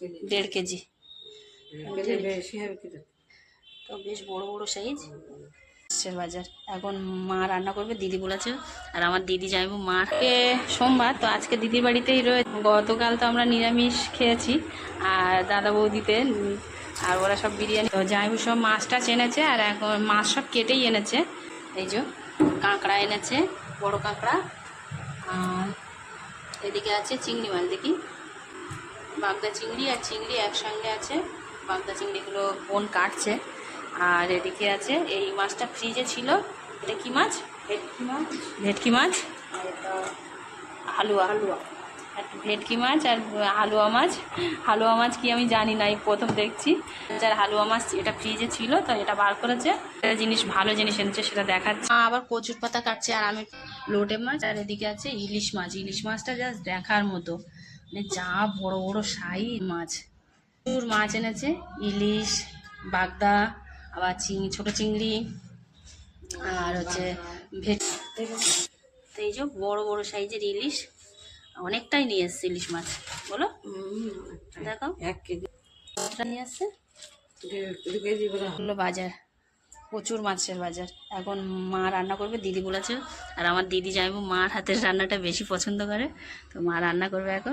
1.5 KG. তো বেশ বড় বড় সাইজ মাছের বাজার। এখন মা রান্না করবে, দিদি বলেছে। আর আমার দিদি যাইবো মাকে সোমবার, তো আজকে দিদির বাড়িতেই রয়েছে। গতকাল তো আমরা নিরামিষ খেয়েছি আর দাদা বৌদিতে, আর ওরা সব বিরিয়ানি। তো যাইবো সব মাছটা এনেছে, আর এখন মাছ সব কেটেই এনেছে। এই যে কাঁকড়া এনেছে, বড় কাঁকড়া। আর এদিকে আছে চিংড়ি মাছ, দেখি বাগদা চিংড়ি আর চিংড়ি একসঙ্গে আছে। বাগদা চিংড়িগুলো বোন কাটছে। আর এদিকে আছে এই মাছটা ফ্রিজে ছিল, এটা কি মাছ? ভেটকি মাছ। আর এটা হালুয়া। ভেটকি মাছ আর হালুয়া মাছ। হালুয়া মাছ কি আমি জানি না, এই প্রথম দেখছি। যার হালুয়া মাছ এটা ফ্রিজে ছিল, তো এটা বার করেছে। একটা জিনিস, ভালো জিনিস এনেছে, সেটা দেখাচ্ছে। আবার কচুর পাতা কাটছে, আর আমি লোটে মাছ। আর এদিকে আছে ইলিশ মাছ। ইলিশ মাছটা জাস্ট দেখার মতো, মানে যা বড় বড় সাইজ মাছ। প্রচুর মাছ এনেছে, ইলিশ, বাগদা, আবার ছোট চিংড়ি, আর হচ্ছে এই যে বড় বড় সাইজের ইলিশ। অনেকটাই নিয়ে এসছে ইলিশ মাছ, বলো দেখো 1 কেজি নিয়ে আসছে। 1.5 কেজি হলো বাজার, প্রচুর মাছের বাজার। এখন মা রান্না করবে, দিদি বলেছে। আর আমার দিদি যাইবো, মার হাতের রান্নাটা বেশি পছন্দ করে, তো মা রান্না করবে এখন।